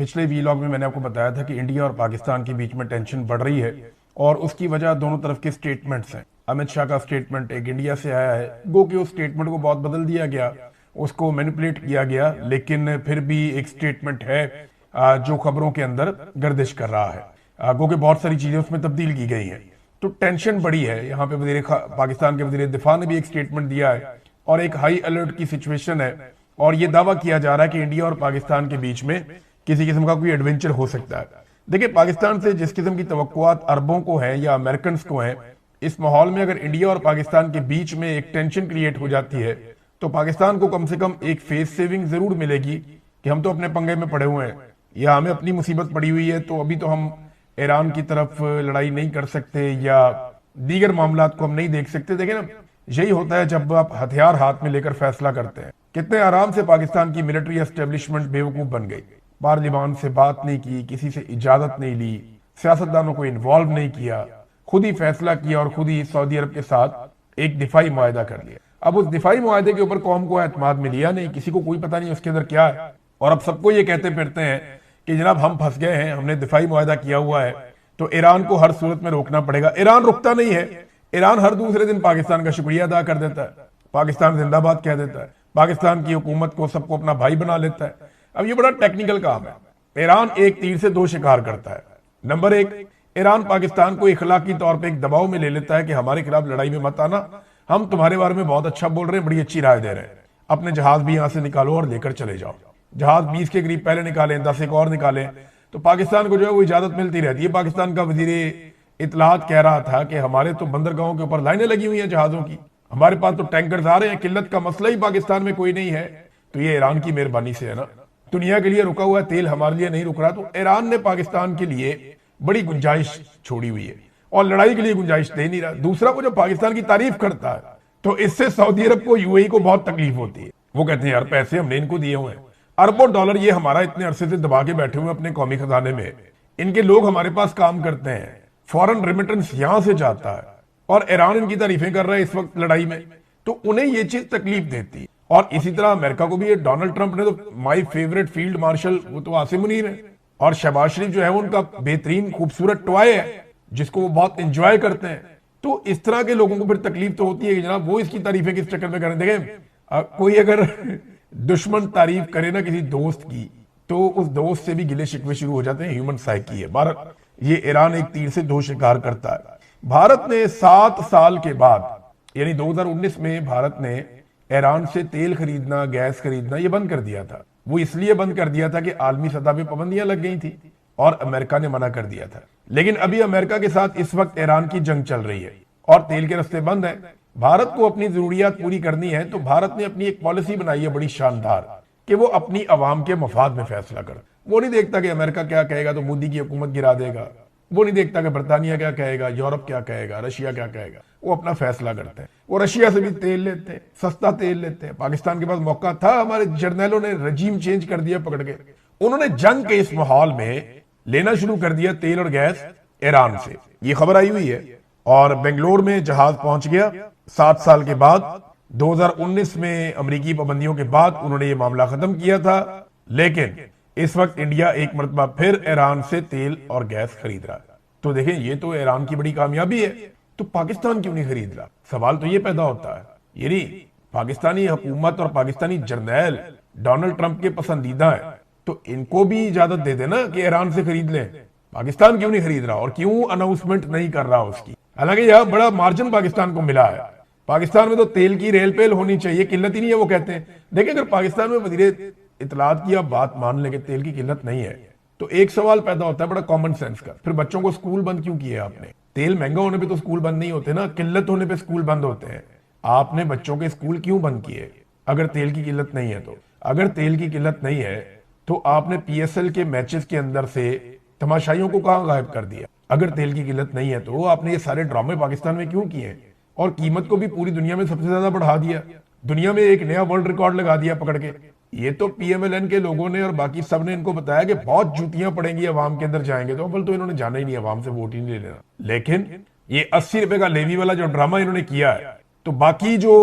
पिछले वीलॉग में मैंने आपको बताया था कि इंडिया और पाकिस्तान के बीच में टेंशन बढ़ रही है और उसकी वजह दोनों तरफ के स्टेटमेंट्स हैं। अमित शाह का स्टेटमेंट एक इंडिया से आया है, गो कि उस स्टेटमेंट को बहुत बदल दिया गया, उसको मैनिपुलेट किया गया, लेकिन फिर भी एक स्टेटमेंट है जो खबरों के अंदर गर्दिश कर रहा है। गो कि बहुत सारी चीजें उसमें तब्दील की गई हैं, तो टेंशन बड़ी है। यहाँ पे पाकिस्तान के वजीर दिफा ने भी एक स्टेटमेंट दिया है और एक हाई अलर्ट की सिचुएशन है और ये दावा किया जा रहा है कि इंडिया और पाकिस्तान के बीच में किसी किस्म का कोई एडवेंचर हो सकता है। देखिए, पाकिस्तान से जिस किस्म की तवक्कुआत अरबों को है या अमेरिकन को है, इस माहौल में अगर इंडिया और पाकिस्तान के बीच में एक टेंशन क्रिएट हो जाती है तो पाकिस्तान को कम से कम एक फेस सेविंग जरूर मिलेगी कि हम तो अपने पंगे में पड़े हुए हैं या हमें अपनी मुसीबत पड़ी हुई है, तो अभी तो हम ईरान की तरफ लड़ाई नहीं कर सकते या दीगर मामलात को हम नहीं देख सकते। देखिए ना, यही होता है जब आप हथियार हाथ में लेकर फैसला करते हैं। कितने आराम से पाकिस्तान की मिलिट्री एस्टेब्लिशमेंट बेवकूफ बन गई, पार्लियामान से बात नहीं की, किसी से इजाजत नहीं ली, सियासतदानों को इन्वॉल्व नहीं किया, खुद ही फैसला किया और खुद ही सऊदी अरब के साथ एक दिफाई मुआहदा कर लिया। अब उस दिफाई मुआहदे के ऊपर कौम को एतमाद में लिया नहीं, किसी को कोई पता नहीं उसके अंदर क्या है, और अब सबको ये कहते फिरते हैं कि जनाब हम फंस गए हैं, हमने दिफाई मुआहदा किया हुआ है तो ईरान को हर सूरत में रोकना पड़ेगा। ईरान रुकता नहीं है, ईरान हर दूसरे दिन पाकिस्तान का शुक्रिया अदा कर देता है, पाकिस्तान जिंदाबाद कह देता है, पाकिस्तान की हुकूमत को सबको अपना भाई बना लेता है। अब ये बड़ा टेक्निकल काम है। ईरान एक तीर से दो शिकार करता है। नंबर एक, ईरान पाकिस्तान को इखलाकी तौर पे एक दबाव में ले लेता है कि हमारे खिलाफ लड़ाई में मत आना, हम तुम्हारे बारे में बहुत अच्छा बोल रहे हैं, बड़ी अच्छी राय दे रहे हैं, अपने जहाज भी यहां से निकालो और लेकर चले जाओ। जहाज 20 के करीब पहले निकालें, 10 एक और निकालें, तो पाकिस्तान को जो है वो इजाजत मिलती रहती है। पाकिस्तान का वजीर इतलात कह रहा था कि हमारे तो बंदरगाहों के ऊपर लाइनें लगी हुई हैं जहाजों की, हमारे पास तो टैंकर्स आ रहे हैं, किल्लत का मसला ही पाकिस्तान में कोई नहीं है। तो ये ईरान की मेहरबानी से है ना, दुनिया के लिए रुका हुआ तेल हमारे लिए नहीं रुक रहा, तो ईरान ने पाकिस्तान के लिए बड़ी गुंजाइश छोड़ी हुई है और लड़ाई के लिए गुंजाइश दे नहीं रहा। दूसरा, वो जो पाकिस्तान की तारीफ करता है तो इससे सऊदी अरब को, यूएई को बहुत तकलीफ होती है। वो कहते हैं यार पैसे हमने इनको दिए हुए हैं, अरबों डॉलर ये हमारा इतने अरसे से दबा के बैठे हुए अपने कौमी खजाने में, इनके लोग हमारे पास काम करते हैं, फॉरेन रेमिटेंस यहां से जाता है और ईरान इनकी तारीफें कर रहा है इस वक्त लड़ाई में, तो उन्हें ये चीज तकलीफ देती है। और इसी तरह अमेरिका को भी, ये डोनाल्ड ट्रंप ने तो माई फेवरेट फील्ड मार्शल वो तो आसिम मुनीर है, और शहबाज शरीफ जो है उनका बेहतरीन खूबसूरत टॉय है जिसको वो बहुत इंजॉय करते हैं। तो इस तरह के लोगों को फिर तकलीफ तो होती है कि जनाब वो इसकी तारीफें किस चक्कर में करें। देखें, कोई अगर दुश्मन तारीफ करे ना किसी दोस्त की तो उस दोस्त से भी गिले शिकवे शुरू हो जाते हैं, ह्यूमन साइकी है। भारत, ये ईरान एक तीर से दो शिकार करता है। भारत ने 7 साल के बाद यानी 2019 में भारत ने ईरान से तेल खरीदना, गैस खरीदना ये बंद कर दिया था। वो इसलिए बंद कर दिया था कि आलमी सतह पे पाबंदियां लग गई थी और अमेरिका ने मना कर दिया था। लेकिन अभी अमेरिका के साथ इस वक्त ईरान की जंग चल रही है और तेल के रास्ते बंद है। भारत को अपनी जरूरियात पूरी करनी है तो भारत ने अपनी एक पॉलिसी बनाई है बड़ी शानदार कि वो अपनी अवाम के मफाद में फैसला करे। वो नहीं देखता कि अमेरिका क्या कहेगा तो मोदी की हुकूमत गिरा देगा, वो नहीं देखता कि बर्तानिया क्या कहेगा, यूरोप क्या कहेगा, रशिया क्या कहेगा। वो अपना फैसला करते हैं। वो रशिया से भी तेल लेते हैं, सस्ता तेल लेते हैं। पाकिस्तान के पास मौका था, हमारे जर्नैलों ने रजीम चेंज कर दिया पकड़ के, उन्होंने जंग के इस माहौल में लेना शुरू कर दिया तेल और गैस ईरान से। ये खबर आई हुई है और बेंगलोर में जहाज पहुंच गया 7 साल के बाद। 2019 में अमेरिकी पाबंदियों के बाद उन्होंने ये मामला खत्म किया था, लेकिन इस वक्त इंडिया एक मरतबा फिर ईरान से तेल और गैस खरीद रहा है। तो देखें, ये तो ईरान की बड़ी कामयाबी है, तो पाकिस्तान क्यों नहीं खरीद रहा? सवाल तो ये पैदा होता है। ये नहीं, पाकिस्तानी हुकूमत और पाकिस्तानी जर्नैल डोनाल्ड ट्रंप के पसंदीदा है, तो इनको भी इजाजत दे देना कि ईरान से खरीद लें। पाकिस्तान क्यों नहीं खरीद रहा और क्यों अनाउंसमेंट नहीं कर रहा उसकी? हालांकि यह बड़ा मार्जिन पाकिस्तान को मिला है। पाकिस्तान में तो तेल की रेल पेल होनी चाहिए, किल्लत ही नहीं है वो कहते हैं। देखिए, अगर पाकिस्तान में वजीर इतलात की आप बात मान लें कि तेल की किल्लत नहीं है, तो एक सवाल पैदा होता है बड़ा कॉमन सेंस का, फिर बच्चों को स्कूल बंद क्यों किए आपने? तेल महंगा होने पे तो स्कूल बंद नहीं होते ना, किल्लत होने पे स्कूल बंद होते हैं। आपने बच्चों के स्कूल क्यों बंद किए अगर तेल की किल्लत नहीं है? तो अगर तेल की किल्लत नहीं है तो आपने पीएसएल के मैचेस के अंदर से तमाशाइयों को कहां गायब कर दिया? अगर तेल की किल्लत नहीं है तो आपने ये सारे ड्रामे पाकिस्तान में क्यों किए और कीमत को भी पूरी दुनिया में सबसे ज्यादा बढ़ा दिया, दुनिया में एक नया वर्ल्ड रिकॉर्ड लगा दिया पकड़ के। ये तो पीएमएलएन के लोगों ने और बाकी सब ने इनको बताया कि बहुत जूतियां पड़ेंगी अवाम के अंदर जाएंगे, तो अव्वल तो इन्होंने जाना ही नहीं, अवाम से वोट ही नहीं लेना। लेकिन ये 80 रुपए का लेवी वाला जो ड्रामा इन्होंने किया है, तो बाकी जो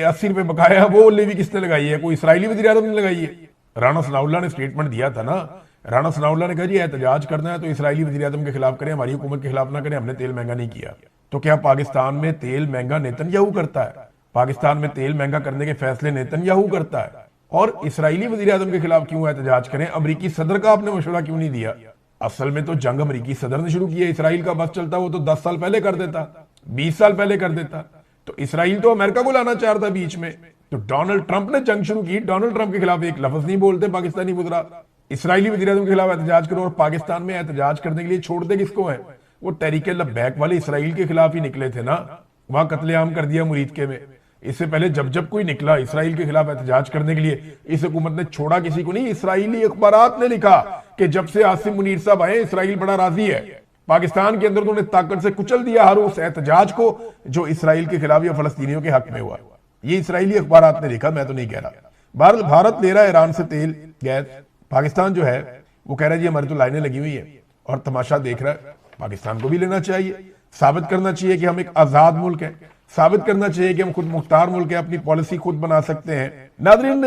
80 रुपए बकाया है वो लेवी किसने लगाई है? कोई इसराइली वज़ीर आज़म ने लगाई है? राणा सनाउल्लाह ने स्टेटमेंट दिया था ना राणा सनाउल्लाह ने कहा जी एहतजाज करना है तो इसराइली वज़ीर-ए-आज़म के खिलाफ करें, हमारी हुकूमत के खिलाफ ना करें, हमने तेल महंगा नहीं किया। तो क्या पाकिस्तान में तेल महंगा नेतन्याहू करता है? पाकिस्तान में तेल महंगा करने के फैसले नेतन्याहू करता है? और इसराइली वज़ीर-ए-आज़म के खिलाफ क्यों एहतजाज करें? अमरीकी सदर का आपने मशवरा क्यों नहीं दिया? असल में तो जंग अमरीकी सदर ने शुरू की है। इसराइल का बस चलता वो तो 10 साल पहले कर देता, 20 साल पहले कर देता। तो इसराइल तो अमेरिका को लाना चाह रहा था बीच में, तो डोनाल्ड ट्रंप ने जंग शुरू की। डोनाल्ड ट्रंप के खिलाफ एक लफ्ज नहीं बोलते पाकिस्तानी वज़ीर। इसराइली वज़ीर-ए-आज़म के खिलाफ एहतजाज करो, और पाकिस्तान में एहतजाज करने के लिए छोड़ते किसको है? वो तहरीक लब्बैक वाले इसराइल के खिलाफ ही निकले थे ना, वहां कत्लेआम कर दिया मुरीदके में। इससे पहले जब जब कोई निकला इसराइल के खिलाफ एहतजाज करने के लिए, इस हुकूमत ने छोड़ा किसी को नहीं। इसराइली अखबारात ने लिखा कि जब से आसिम मुनीर साहब आए इसराइल बड़ा राजी है। पाकिस्तान के अंदर उन्होंने ताकत से कुचल दिया हर उस एहतजाज को जो इसराइल के खिलाफ या फलस्तीनियों के हक में हुआ। ये इसराइली अखबारात ने लिखा, मैं तो नहीं कह रहा। भारत ले रहा है ईरान से तेल गैस, पाकिस्तान जो है वो कह रहा है जी हमारी तो लाइनें लगी हुई है और तमाशा देख रहा है। पाकिस्तान को भी लेना चाहिए, साबित करना चाहिए कि हम एक आजाद मुल्क है, साबित करना चाहिए कि हम खुद मुख्तार मुल्क है, अपनी पॉलिसी खुद बना सकते हैं। नादरीन,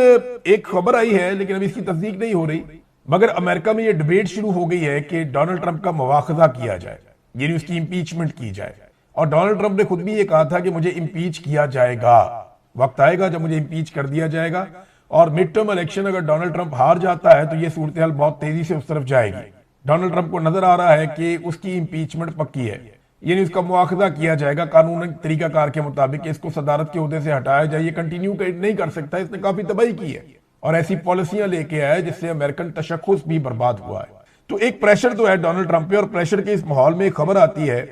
एक खबर आई है लेकिन अभी इसकी तस्दीक नहीं हो रही, मगर अमेरिका में यह डिबेट शुरू हो गई है कि डोनाल्ड ट्रंप का मुआखजा किया जाए, यानी उसकी इंपीचमेंट की जाए। और डोनाल्ड ट्रंप ने खुद भी ये कहा था कि मुझे इंपीच किया जाएगा, वक्त आएगा जब मुझे इंपीच कर दिया जाएगा। और मिड टर्म इलेक्शन अगर डोनाल्ड ट्रंप हार जाता है तो यह सूरत हाल बहुत तेजी से उस तरफ जाएगी। डोनाल्ड ट्रंप को नजर आ रहा है कि उसकी इंपीचमेंट पक्की है, यानी उसका मुआखजा किया जाएगा कानूनी तरीकाकार के मुताबिक कि इसको सदारत के ओहदे से हटाया जाए। ये कंटिन्यू नहीं कर सकता, इसने काफी तबाही की है और ऐसी पॉलिसियां लेके आया जिससे अमेरिकन तशख्खुस भी बर्बाद हुआ है। तो एक प्रेशर तो है डोनाल्ड ट्रंप पे, और प्रेशर के इस माहौल में एक खबर आती है।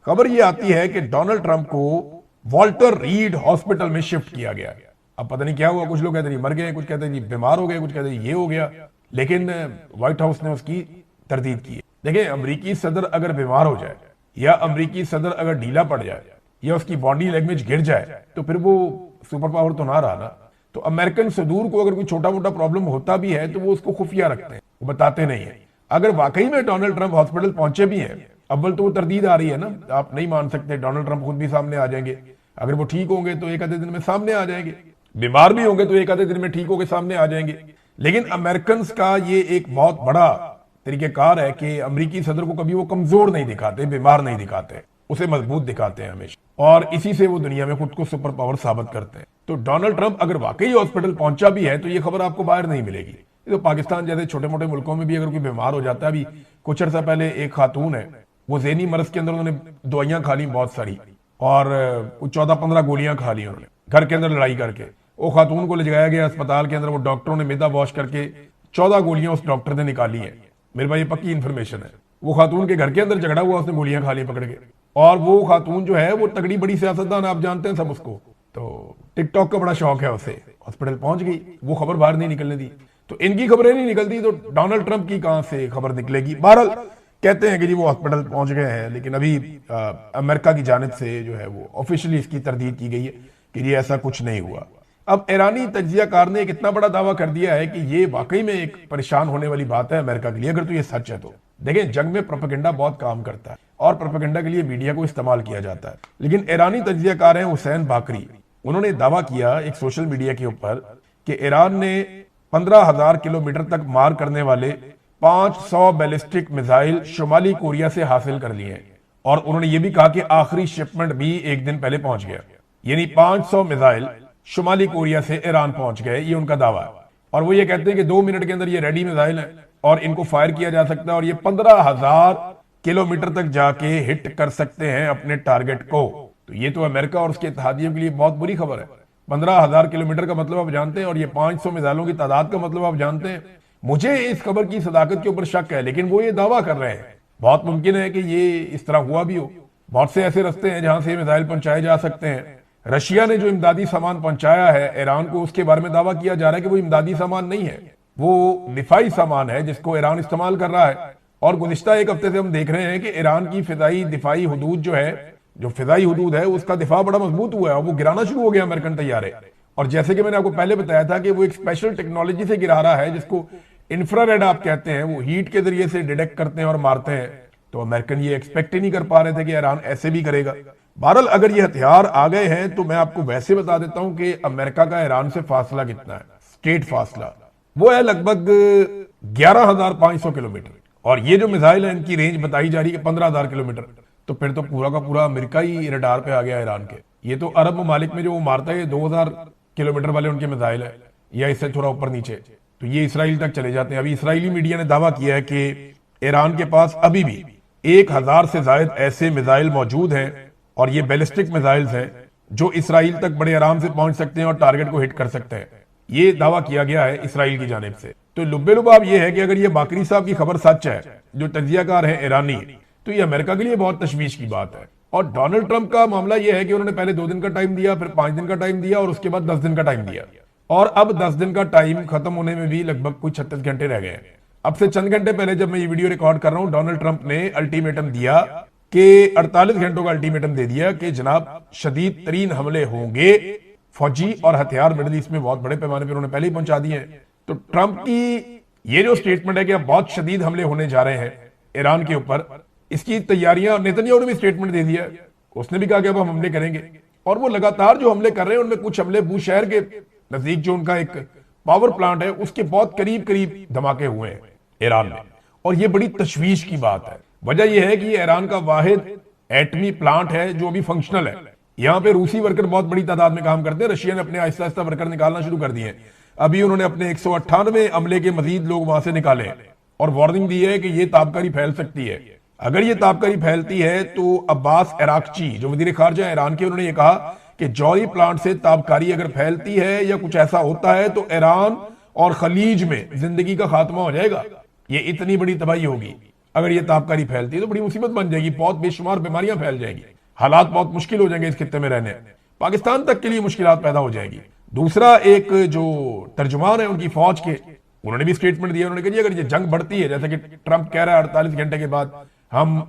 खबर ये आती है कि डोनाल्ड ट्रंप को वॉल्टर रीड हॉस्पिटल में शिफ्ट किया गया। अब पता नहीं क्या हुआ, कुछ लोग कहते हैं मर गए, कुछ कहते हैं बीमार हो गए, कुछ कहते हैं ये हो गया, लेकिन व्हाइट हाउस ने उसकी तरदीद की है। देखिए, अमरीकी सदर अगर बीमार हो जाए या अमरीकी सदर अगर ढीला पड़ जाए या उसकी बॉडी लैंग्वेज गिर जाए तो फिर वो सुपर पावर तो ना रहा ना। तो अमेरिकन सदूर को अगर कोई छोटा मोटा प्रॉब्लम होता भी है तो वो उसको खुफिया रखते हैं, वो बताते नहीं है। अगर वाकई में डोनाल्ड ट्रंप हॉस्पिटल पहुंचे भी हैं, अव्वल तो वो तरदीद आ रही है ना, आप नहीं मान सकते, डोनाल्ड ट्रंप खुद भी सामने आ जाएंगे। अगर वो ठीक होंगे तो एक आधे दिन में सामने आ जाएंगे, बीमार भी होंगे तो एक आधे दिन में ठीक होकर सामने आ जाएंगे। लेकिन अमेरिकन का ये एक बहुत बड़ा तरीकेकार है कि अमेरिकी सदर को कभी वो कमजोर नहीं दिखाते, बीमार नहीं दिखाते, उसे मजबूत दिखाते हैं हमेशा, और इसी से वो दुनिया में खुद को सुपर पावर साबित करते हैं। तो डोनाल्ड ट्रंप अगर वाकई हॉस्पिटल पहुंचा भी है तो ये खबर आपको बाहर नहीं मिलेगी। तो पाकिस्तान जैसे छोटे मोटे मुल्कों में भी अगर कोई बीमार हो जाता है, अभी कुछ अर्सा पहले एक खातून है, वो ज़हनी मर्ज के अंदर उन्होंने दवाइयां खा ली बहुत सारी, और 14-15 गोलियां खा ली उन्होंने घर के अंदर लड़ाई करके। वो खातून को ले जाया गया अस्पताल के अंदर, वो डॉक्टरों ने मैदा वॉश करके 14 गोलियां उस डॉक्टर ने निकाली है। मेरे भाई ये पक्की इन्फॉर्मेशन है। वो खातून के घर के अंदर झगड़ा हुआ, उसने गोलियां खा ली पकड़ के, और वो खातून जो है वो तगड़ी बड़ी सियासतदान, आप जानते हैं सब उसको, तो टिकटॉक का बड़ा शौक है उसे। हॉस्पिटल पहुंच गई, वो खबर बाहर नहीं निकलने दी। तो इनकी खबरें नहीं निकलती तो डोनाल्ड ट्रंप की कहां से खबर निकलेगी। बहरहाल कहते हैं कि जी वो हॉस्पिटल पहुंच गए हैं, लेकिन अभी अमेरिका की जानिब से जो है वो ऑफिशियली इसकी तरदीद की गई है कि ये ऐसा कुछ नहीं हुआ। अब ईरानी तज्जियाकार ने एक इतना बड़ा दावा कर दिया है कि ये वाकई में एक परेशान होने वाली बात है अमेरिका के लिए, अगर तो ये सच है तो। देखें, जंग में प्रोपेगेंडा बहुत काम करता है और प्रोपेगेंडा के लिए मीडिया को इस्तेमाल किया जाता है। लेकिन ईरानी तज्जियाकार हैं हुसैन बाकरी, उन्होंने दावा किया एक सोशल मीडिया के ऊपर कि ईरान ने 15,000 किलोमीटर तक मार करने वाले 500 बैलिस्टिक मिसाइल शुमाली कोरिया से हासिल कर लिए हैं। और उन्होंने ये भी कहा कि आखिरी शिपमेंट भी एक दिन पहले पहुंच गया, यानी 500 मिसाइल शुमाली कोरिया से ईरान पहुंच गए, ये उनका दावा है। और वो ये कहते हैं कि 2 मिनट के अंदर ये रेडी मिसाइल है और इनको फायर किया जा सकता है, और ये 15,000 किलोमीटर तक जाके हिट कर सकते हैं अपने टारगेट को। तो ये तो अमेरिका और उसके इत्तेहादियों के लिए बहुत बुरी खबर है। 15,000 किलोमीटर का मतलब आप जानते हैं, और ये 500 मिसाइलों की तादाद का मतलब आप जानते हैं। मुझे इस खबर की सदाकत के ऊपर शक है, लेकिन वो ये दावा कर रहे हैं। बहुत मुमकिन है कि ये इस तरह हुआ भी हो। बहुत से ऐसे रास्ते हैं जहां से मिसाइल पहुंचाए जा सकते हैं। रशिया ने जो इमदादी सामान पहुंचाया है ईरान को, उसके बारे में दावा किया जा रहा है कि वो इमदादी सामान नहीं है, वो दिफाई सामान है जिसको ईरान इस्तेमाल कर रहा है। और गुज़िश्ता एक हफ्ते से हम देख रहे हैं कि ईरान की फिजाई दिफाई हदूद जो है, जो फिजाई हदूद है, उसका दिफा बड़ा मजबूत हुआ है, वो गिराना शुरू हो गया अमेरिकन तैयारे। और जैसे कि मैंने आपको पहले बताया था कि वो एक स्पेशल टेक्नोलॉजी से गिरा रहा है जिसको इंफ्रारेड आप कहते हैं, वो हीट के जरिए से डिटेक्ट करते हैं और मारते हैं। तो अमेरिकन ये एक्सपेक्ट ही नहीं कर पा रहे थे कि ईरान ऐसे भी करेगा। बहरहाल अगर ये हथियार आ गए हैं तो मैं आपको वैसे बता देता हूं कि अमेरिका का ईरान से फासला कितना है, स्टेट फासला, वो है लगभग 11,500 किलोमीटर, और ये जो मिसाइल है इनकी रेंज बताई जा रही है 15,000 किलोमीटर। तो फिर तो पूरा का पूरा अमेरिका ही रडार पे आ गया ईरान के। ये तो अरब ममालिक में जो वो मारता है 2,000 किलोमीटर वाले उनके मिसाइल है, या इससे थोड़ा ऊपर नीचे, तो ये इसराइल तक चले जाते हैं। अभी इसराइली मीडिया ने दावा किया है कि ईरान के पास अभी भी 1,000 से ज्यादा ऐसे मिसाइल मौजूद हैं, और ये बैलिस्टिक मिसाइल्स हैं जो इसराइल तक बड़े आराम से पहुंच सकते हैं और टारगेट को हिट कर सकते हैं। ये दावा किया गया है इसराइल की जानिब से। तो लुब्बे लुबाब ये है कि अगर ये बाकरी साहब की खबर सच है, जो तजियाकार है ईरानी, तो ये अमेरिका के लिए बहुत तशवीश की बात है। और डोनाल्ड ट्रंप का मामला यह है कि उन्होंने पहले 2 दिन का टाइम दिया, फिर 5 दिन का टाइम दिया, और उसके बाद 10 दिन का टाइम दिया, और अब 10 दिन का टाइम खत्म होने में भी लगभग कुछ 36 घंटे रह गए हैं। अब से चंद घंटे पहले जब मैं ये वीडियो रिकॉर्ड कर रहा हूं, डोनाल्ड ट्रंप ने अल्टीमेटम दिया कि 48 घंटों का अल्टीमेटम दे दिया कि जनाब शदीद तरीन हमले होंगे, फौजी और हथियार मिडिल ईस्ट में बहुत बड़े पैमाने पर उन्होंने पहले ही पहुंचा दिए हैं। तो ट्रंप की ये जो स्टेटमेंट है कि अब बहुत शदीद हमले होने जा रहे हैं ईरान के ऊपर, इसकी तैयारियां, नेतन्याहू ने भी स्टेटमेंट दे दिया, उसने भी कहा कि अब हम हमले करेंगे। और वो लगातार जो हमले कर रहे हैं, उनमें कुछ हमले बूश शहर के नजदीक जो उनका एक पावर प्लांट है उसके बहुत करीब करीब धमाके हुए हैं ईरान में, और ये बड़ी तशवीश की बात है। वजह यह है कि ये ईरान का वाहिद एटमी प्लांट है जो अभी फंक्शनल है। यहां पे रूसी वर्कर बहुत बड़ी तादाद में काम करते हैं। रशिया ने अपने आहिस्ता आहिस्ता वर्कर निकालना शुरू कर दिए हैं। अभी उन्होंने अपने 198 अमले के मजीद लोग वहां से निकाले, और वार्निंग दी है कि ये ताबकारी फैल सकती है। अगर ये ताबकारी फैलती है तो अब्बास अराक्ची जो वजीर खारजा ईरान के, उन्होंने ये कहा कि जौहरी प्लांट से ताबकारी अगर फैलती है या कुछ ऐसा होता है तो ईरान और खलीज में जिंदगी का खात्मा हो जाएगा। ये इतनी बड़ी तबाही होगी अगर ये ताबकारी फैलती है, तो बड़ी मुसीबत बन जाएगी, बहुत बेशुमार बीमारियां फैल जाएंगी, हालात बहुत मुश्किल हो जाएंगे इस खित्ते में रहने, पाकिस्तान तक के लिए मुश्किलात पैदा हो जाएगी। दूसरा, एक जो तर्जुमान है उनकी फौज के, उन्होंने भी स्टेटमेंट दिया। उन्होंने कहा अगर ये जंग बढ़ती है, जैसे कि ट्रंप कह रहा है 48 घंटे के बाद हम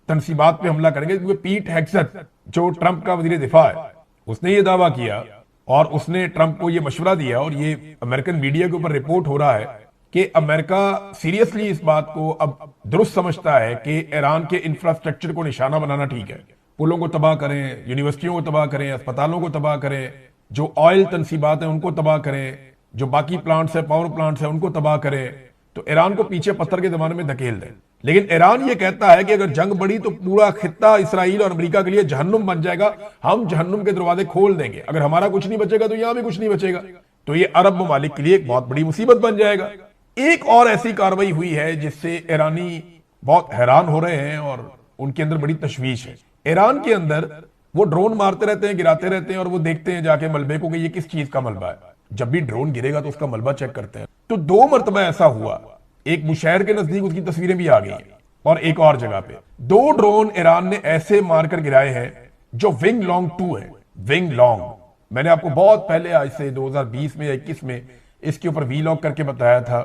तनसीबात पे हमला करेंगे, क्योंकि पीट हेग्सेथ जो ट्रंप का वजीर दिफा है, उसने ये दावा किया और उसने ट्रंप को ये मशवरा दिया, और ये अमेरिकन मीडिया के ऊपर रिपोर्ट हो रहा है कि अमेरिका सीरियसली इस बात को अब दुरुस्त समझता है कि ईरान के इंफ्रास्ट्रक्चर को निशाना बनाना ठीक है। पुलों को तबाह करें, यूनिवर्सिटियों को तबाह करें, अस्पतालों को तबाह करें, जो ऑयल तनसीबात है उनको तबाह करें, जो बाकी प्लांट्स है, पावर प्लांट्स है, उनको तबाह करें, तो ईरान को पीछे पत्थर के जमाने में धकेल दें। लेकिन ईरान ये कहता है कि अगर जंग बढ़ी तो पूरा खित्ता इसराइल और अमेरिका के लिए जहन्नुम बन जाएगा, हम जहन्नुम के दरवाजे खोल देंगे, अगर हमारा कुछ नहीं बचेगा तो यहां भी कुछ नहीं बचेगा। तो ये अरब ममालिक के लिए एक बहुत बड़ी मुसीबत बन जाएगा। एक और ऐसी कार्रवाई हुई है जिससे ईरानी बहुत हैरान हो रहे हैं और उनके अंदर बड़ी तशवीश है। ईरान के अंदर वो ड्रोन मारते रहते हैं, गिराते रहते हैं, और वो देखते हैं जाके मलबे को कि ये किस चीज का मलबा है। जब भी ड्रोन गिरेगा तो उसका मलबा चेक करते हैं। तो 2 मरतबा ऐसा हुआ, एक मुशहर के नजदीक उसकी तस्वीरें भी आ गई हैं, और एक और जगह पे 2 ड्रोन ईरान ने ऐसे मारकर गिराए हैं जो विंग लॉन्ग 2 है। विंग लॉन्ग, मैंने आपको बहुत पहले, आज से 2020 में या 21 में इसके ऊपर वीलॉग करके बताया था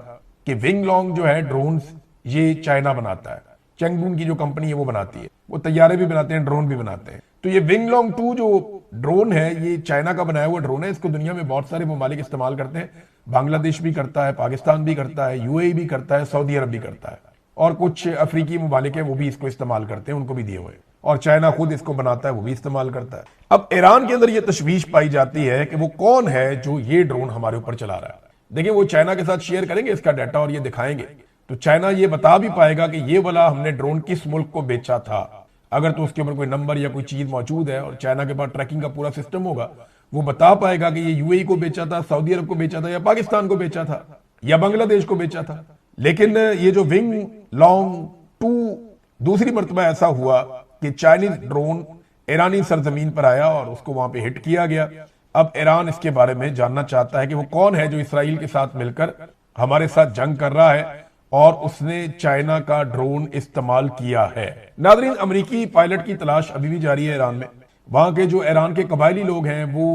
कि विंग लॉन्ग जो है ड्रोन, ये चाइना बनाता है। चैंगडून की जो कंपनी है वो बनाती है, वो तैयारे भी बनाते हैं, ड्रोन भी बनाते हैं। तो ये विंग लॉन्ग 2 जो ड्रोन है, ये चाइना का बनाया हुआ ड्रोन है। इसको दुनिया में बहुत सारे ममालिक इस्तेमाल करते हैं। बांग्लादेश भी करता है, पाकिस्तान भी करता है, यूएई भी करता है, सऊदी अरब भी करता है, और कुछ अफ्रीकी ममालिक है वो भी इसको इस्तेमाल करते हैं, उनको भी दिए हुए, और चाइना खुद इसको बनाता है, वो भी इस्तेमाल करता है। अब ईरान के अंदर ये तशवीश पाई जाती है कि वो कौन है जो ये ड्रोन हमारे ऊपर चला रहा है। देखिए, वो चाइना के साथ शेयर करेंगे इसका डाटा और ये दिखाएंगे, तो चाइना ये बता भी पाएगा कि ये वाला हमने ड्रोन किस मुल्क को बेचा था। अगर तो उसके ऊपर कोई नंबर या कोई चीज मौजूद है, और चाइना के पास ट्रैकिंग का पूरा सिस्टम होगा, वो बता पाएगा कि ये यूएई को बेचा था, सऊदी अरब को बेचा था, या पाकिस्तान को बेचा था, या बांग्लादेश को बेचा था। लेकिन ये जो विंग लॉन्ग 2 दूसरी मरतबा ऐसा हुआ कि चाइनीज ड्रोन ईरानी सरजमीन पर आया और उसको वहां पे हिट किया गया। अब ईरान इसके बारे में जानना चाहता है कि वो कौन है जो इसराइल के साथ मिलकर हमारे साथ जंग कर रहा है, और उसने चाइना का ड्रोन इस्तेमाल किया है। नादरीन, अमेरिकी पायलट की तलाश अभी भी जारी है ईरान में। वहां के जो ईरान के कबायली लोग हैं वो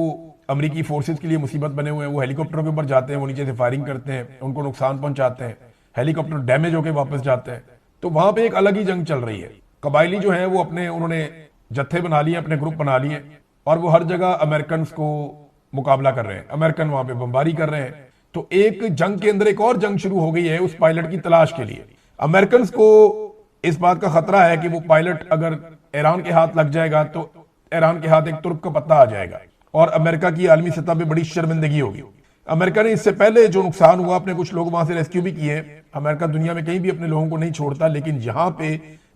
अमेरिकी फोर्सेस के लिए मुसीबत बने हुए हैं। वो हेलीकॉप्टरों के ऊपर जाते हैं, वो नीचे से फायरिंग करते हैं, उनको नुकसान पहुंचाते हैं, हेलीकॉप्टर डैमेज होकर वापस जाते हैं। तो वहां पे एक अलग ही जंग चल रही है। कबायली जो है वो उन्होंने जत्थे बना लिए, अपने ग्रुप बना लिए, और वो हर जगह अमेरिकन को मुकाबला कर रहे हैं। अमेरिकन वहां पे बमबारी कर रहे हैं। तो एक जंग के अंदर एक और जंग शुरू हो गई है उस पायलट की तलाश के लिए। अमेरिकन को इस बात का खतरा है कि वो पायलट अगर ईरान के हाथ लग जाएगा तो ईरान के हाथ एक तुर्क का पत्ता आ जाएगा, और अमेरिका की आलमी सतह पे बड़ी शर्मिंदगी होगी। अमेरिका ने इससे पहले जो नुकसान हुआ, अपने कुछ लोग वहां से रेस्क्यू भी किए। अमेरिका दुनिया में कहीं भी अपने लोगों को नहीं छोड़ता, लेकिन यहां पे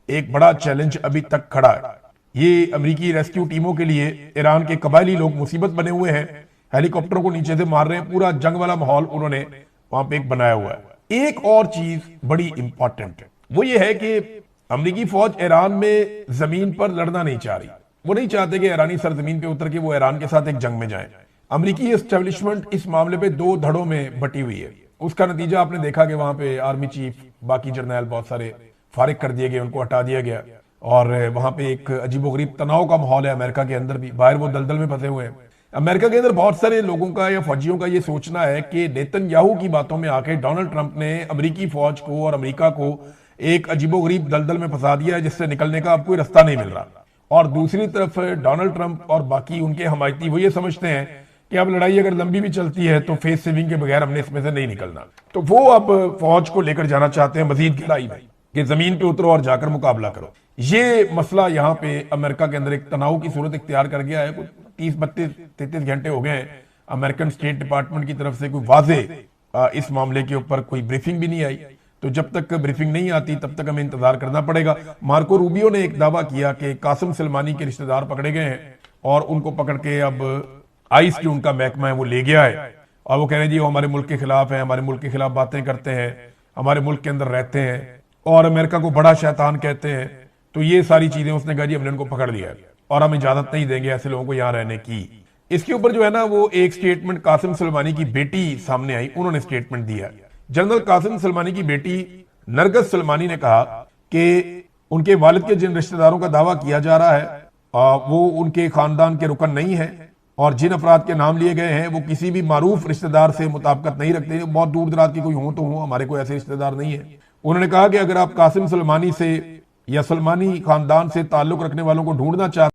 एक बड़ा चैलेंज अभी तक खड़ा है। ये अमेरिकी रेस्क्यू टीमों के लिए ईरान के कबायली लोग मुसीबत बने हुए हैं, हेलीकॉप्टरों को नीचे से मार रहे हैं, पूरा जंग वाला माहौल उन्होंने वहां पे एक बनाया हुआ है। एक और चीज बड़ी इंपॉर्टेंट है, वो ये है कि अमेरिकी फौज ईरान में जमीन पर लड़ना नहीं चाह रही। वो नहीं चाहते कि ईरानी सरजमीन पे उतर के वो ईरान के साथ एक जंग में जाए। अमेरिकी एस्टेब्लिशमेंट इस मामले पे दो धड़ों में बटी हुई है। उसका नतीजा आपने देखा कि वहां पे आर्मी चीफ, बाकी जर्नैल बहुत सारे फारिग कर दिए गए, उनको हटा दिया गया, और वहां पे एक अजीबोगरीब तनाव का माहौल है अमेरिका के अंदर भी। बाहर वो दलदल में फंसे हुए हैं। अमेरिका के अंदर बहुत सारे लोगों का या फौजियों का ये सोचना है कि नेतन्याहू की बातों में आके डोनाल्ड ट्रंप ने अमेरिकी फौज को और अमेरिका को एक अजीबोगरीब दलदल में फंसा दिया है, जिससे निकलने का अब कोई रास्ता नहीं मिल रहा। और दूसरी तरफ डोनाल्ड ट्रंप और बाकी उनके हमायती वो ये समझते हैं कि अब लड़ाई अगर लंबी भी चलती है तो फेस सेविंग के बगैर हमने इसमें से नहीं निकलना। तो वो अब फौज को लेकर जाना चाहते हैं मजीद गहराई में कि जमीन पे उतरो और जाकर मुकाबला करो। ये मसला यहाँ पे अमेरिका के अंदर एक तनाव की सूरत इख्तियार कर गया है। कुछ 30-32-33 घंटे हो गए हैं अमेरिकन स्टेट डिपार्टमेंट की तरफ से कोई वाजे इस मामले के ऊपर कोई ब्रीफिंग भी नहीं आई। तो जब तक ब्रीफिंग नहीं आती तब तक हमें इंतजार करना पड़ेगा। मार्को रूबियो ने एक दावा किया कि कासिम सुलेमानी के रिश्तेदार पकड़े गए हैं और उनको पकड़ के अब आइस की उनका महकमा है वो ले गया है, और वो कह रहे हैं जी वो हमारे मुल्क के खिलाफ है, हमारे मुल्क के खिलाफ बातें करते हैं, हमारे मुल्क के अंदर रहते हैं और अमेरिका को बड़ा शैतान कहते हैं। तो ये सारी चीजें उसने कहा जी हमने उनको पकड़ लिया है और हम इजाजत नहीं देंगे ऐसे लोगों को यहां रहने की। इसके ऊपर जो है ना वो एक स्टेटमेंट कासिम सुलेमानी की बेटी सामने आई, उन्होंने स्टेटमेंट दिया। जनरल कासिम सुलेमानी की बेटी नरगस सुलेमानी ने कहा कि उनके वालिद के जिन रिश्तेदारों का दावा किया जा रहा है वो उनके खानदान के रुकन नहीं है, और जिन अफराद के नाम लिए गए हैं वो किसी भी मारूफ रिश्तेदार से मुताबिकत नहीं रखते। बहुत दूर दराज के कोई हो तो हो, हमारे कोई ऐसे रिश्तेदार नहीं है। उन्होंने कहा कि अगर आप कासिम सुलेमानी से या सुलेमानी खानदान से ताल्लुक रखने वालों को ढूंढना चाहते